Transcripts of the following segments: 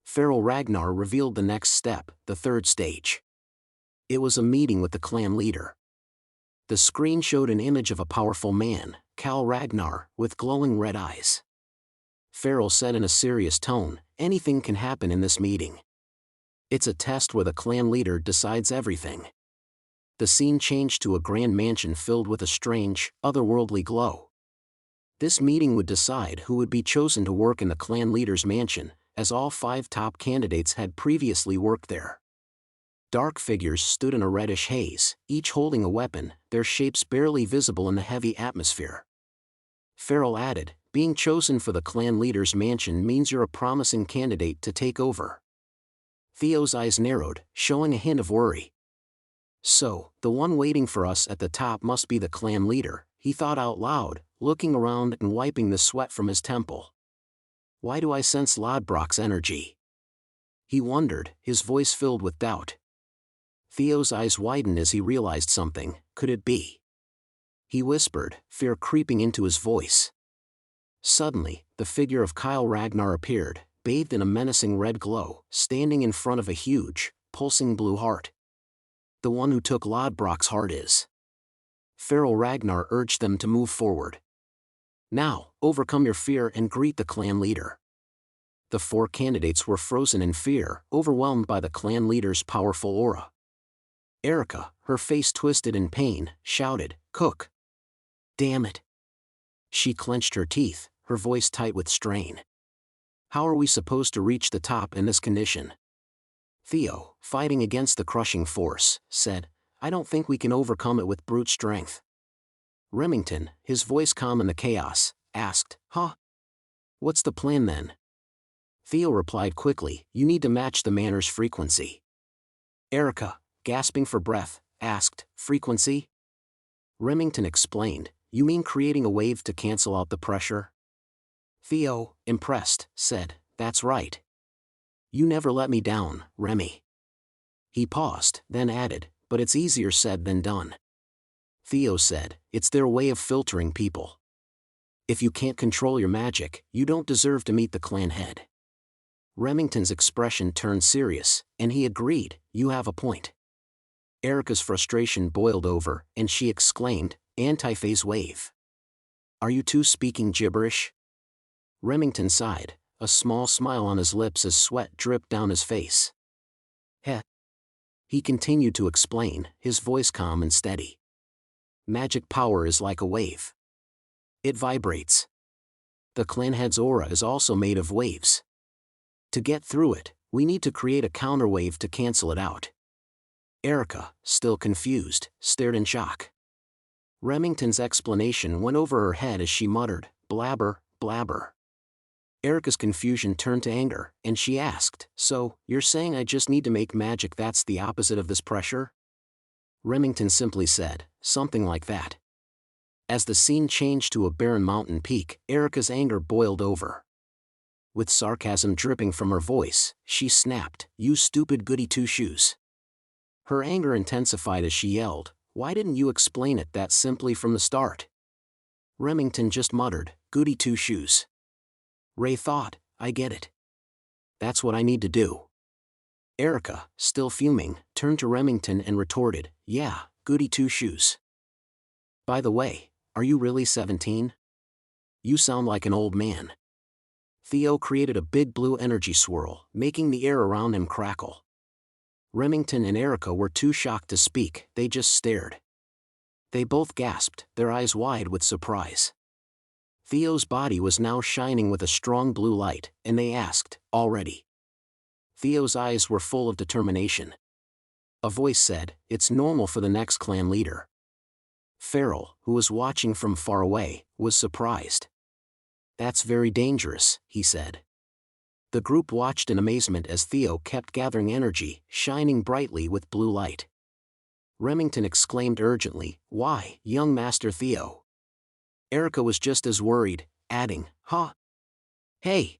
Feral Ragnar revealed the next step, the third stage. It was a meeting with the clan leader. The screen showed an image of a powerful man, Cal Ragnar, with glowing red eyes. Feral said in a serious tone, "Anything can happen in this meeting. It's a test where the clan leader decides everything." The scene changed to a grand mansion filled with a strange, otherworldly glow. This meeting would decide who would be chosen to work in the clan leader's mansion, as all 5 top candidates had previously worked there. Dark figures stood in a reddish haze, each holding a weapon, their shapes barely visible in the heavy atmosphere. Feral added, "Being chosen for the clan leader's mansion means you're a promising candidate to take over." Theo's eyes narrowed, showing a hint of worry. "So, the one waiting for us at the top must be the clan leader," he thought out loud, looking around and wiping the sweat from his temple. "Why do I sense Lodbrok's energy?" He wondered, his voice filled with doubt. Theo's eyes widened as he realized something. Could it be? He whispered, fear creeping into his voice. Suddenly, the figure of Kyle Ragnar appeared, bathed in a menacing red glow, standing in front of a huge, pulsing blue heart. "The one who took Lodbrok's heart is." Feral Ragnar urged them to move forward. "Now, overcome your fear and greet the clan leader." The 4 candidates were frozen in fear, overwhelmed by the clan leader's powerful aura. Erica, her face twisted in pain, shouted, "Cook! Damn it!" She clenched her teeth, her voice tight with strain. "How are we supposed to reach the top in this condition?" Theo, fighting against the crushing force, said, "I don't think we can overcome it with brute strength." Remington, his voice calm in the chaos, asked, "Huh? What's the plan then?" Theo replied quickly, "You need to match the manor's frequency." Erica, gasping for breath, asked, "Frequency?" Remington explained, "You mean creating a wave to cancel out the pressure?" Theo, impressed, said, "That's right. You never let me down, Remy." He paused, then added, "But it's easier said than done." Theo said, "It's their way of filtering people. If you can't control your magic, you don't deserve to meet the clan head." Remington's expression turned serious, and he agreed, "You have a point." Erica's frustration boiled over, and she exclaimed, "Anti-phase wave. Are you two speaking gibberish?" Remington sighed, a small smile on his lips as sweat dripped down his face. "Heh." He continued to explain, his voice calm and steady. "Magic power is like a wave. It vibrates. The clan head's aura is also made of waves. To get through it, we need to create a counterwave to cancel it out." Erica, still confused, stared in shock. Remington's explanation went over her head as she muttered, "Blabber, blabber." Erica's confusion turned to anger, and she asked, "So, you're saying I just need to make magic that's the opposite of this pressure?" Remington simply said, "Something like that." As the scene changed to a barren mountain peak, Erica's anger boiled over. With sarcasm dripping from her voice, she snapped, "You stupid goody two-shoes." Her anger intensified as she yelled, "Why didn't you explain it that simply from the start?" Remington just muttered, "Goody two-shoes." Ray thought, "I get it. That's what I need to do." Erica, still fuming, turned to Remington and retorted, "Yeah, goody two-shoes. By the way, are you really 17? You sound like an old man." Theo created a big blue energy swirl, making the air around him crackle. Remington and Erica were too shocked to speak, they just stared. They both gasped, their eyes wide with surprise. Theo's body was now shining with a strong blue light, and they asked, "Already?" Theo's eyes were full of determination. A voice said, "It's normal for the next clan leader." Feral, who was watching from far away, was surprised. "That's very dangerous," he said. The group watched in amazement as Theo kept gathering energy, shining brightly with blue light. Remington exclaimed urgently, "Why, young Master Theo?" Erica was just as worried, adding, "Huh? Hey!"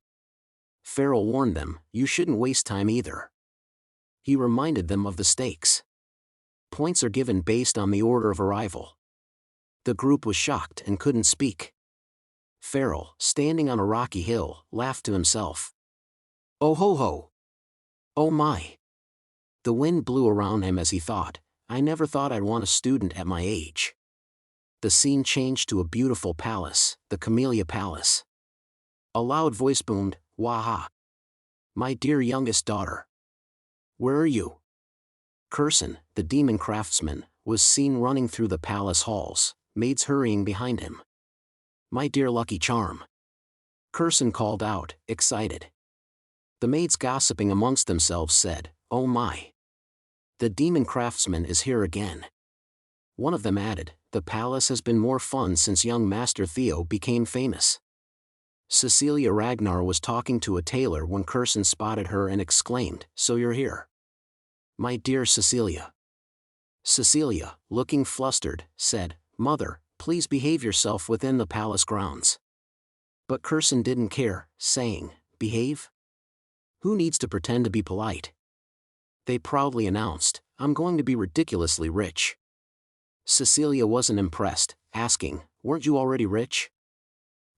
Feral warned them, "You shouldn't waste time either." He reminded them of the stakes. Points are given based on the order of arrival. The group was shocked and couldn't speak. Feral, standing on a rocky hill, laughed to himself. "Oh ho ho! Oh my! The wind blew around him as he thought, I never thought I'd want a student at my age. The scene changed to a beautiful palace, the Camellia Palace. A loud voice boomed, Waha! My dear youngest daughter. Where are you? Curson, the demon craftsman, was seen running through the palace halls, maids hurrying behind him. My dear Lucky Charm. Curson called out, excited. The maids gossiping amongst themselves said, Oh my! The demon craftsman is here again. One of them added, the palace has been more fun since young Master Theo became famous. Cecilia Ragnar was talking to a tailor when Curson spotted her and exclaimed, So you're here. My dear Cecilia. Cecilia, looking flustered, said, Mother, please behave yourself within the palace grounds. But Curson didn't care, saying, Behave? Who needs to pretend to be polite? They proudly announced, I'm going to be ridiculously rich. Cecilia wasn't impressed, asking, Weren't you already rich?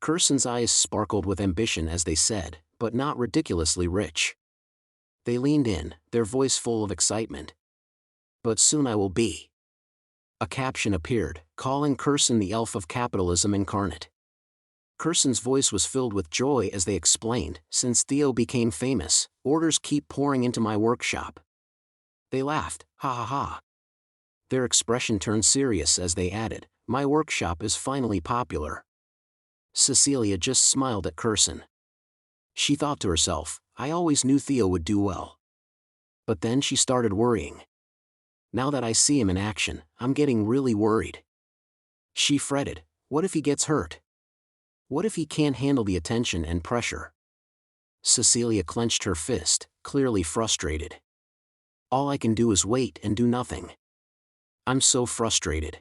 Curson's eyes sparkled with ambition as they said, But not ridiculously rich. They leaned in, their voice full of excitement. But soon I will be. A caption appeared, calling Curson the elf of capitalism incarnate. Curson's voice was filled with joy as they explained, Since Theo became famous, orders keep pouring into my workshop. They laughed, ha ha ha. Their expression turned serious as they added, My workshop is finally popular. Cecilia just smiled at Curson. She thought to herself, I always knew Theo would do well. But then she started worrying. Now that I see him in action, I'm getting really worried. She fretted, what if he gets hurt? What if he can't handle the attention and pressure? Cecilia clenched her fist, clearly frustrated. All I can do is wait and do nothing. I'm so frustrated.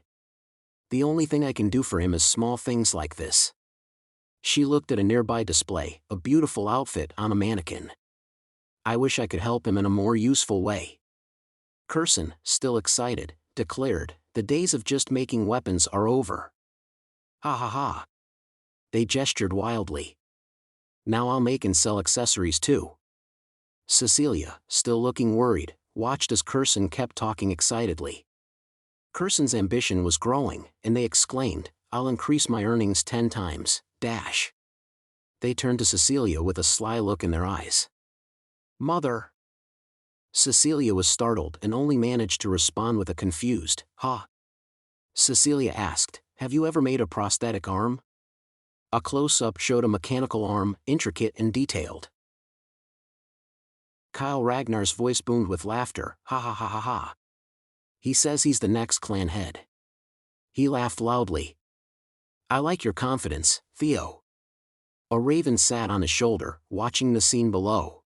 The only thing I can do for him is small things like this. She looked at a nearby display, a beautiful outfit on a mannequin. I wish I could help him in a more useful way. Curson, still excited, declared, The days of just making weapons are over. Ha ha ha. They gestured wildly. Now I'll make and sell accessories too. Cecilia, still looking worried, watched as Curson kept talking excitedly. Curson's ambition was growing, and they exclaimed, I'll increase my earnings 10 times, dash. They turned to Cecilia with a sly look in their eyes. Mother. Cecilia was startled and only managed to respond with a confused, ha. Cecilia asked, Have you ever made a prosthetic arm? A close-up showed a mechanical arm, intricate and detailed. Kyle Ragnar's voice boomed with laughter, ha ha ha ha ha. He says he's the next clan head. He laughed loudly. I like your confidence, Theo. A raven sat on his shoulder, watching the scene below.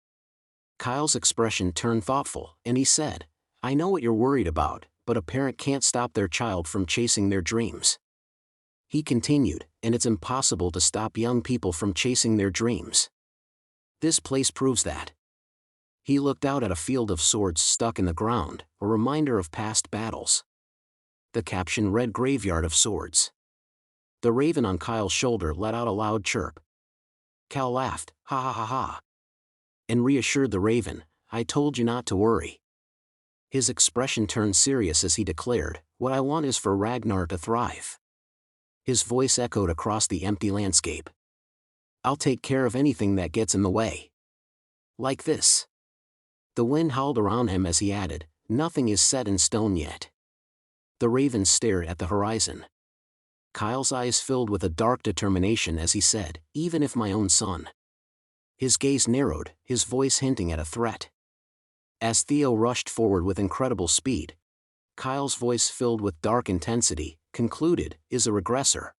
Kyle's expression turned thoughtful, and he said, I know what you're worried about, but a parent can't stop their child from chasing their dreams. He continued, and it's impossible to stop young people from chasing their dreams. This place proves that. He looked out at a field of swords stuck in the ground, a reminder of past battles. The caption read Graveyard of Swords. The raven on Kyle's shoulder let out a loud chirp. Cal laughed, ha ha ha ha. And reassured the raven, I told you not to worry. His expression turned serious as he declared, What I want is for Ragnar to thrive. His voice echoed across the empty landscape. I'll take care of anything that gets in the way. Like this. The wind howled around him as he added, Nothing is set in stone yet. The raven stared at the horizon. Kyle's eyes filled with a dark determination as he said, Even if my own son. His gaze narrowed, his voice hinting at a threat. As Theo rushed forward with incredible speed, Kyle's voice filled with dark intensity, concluded, Is a regressor.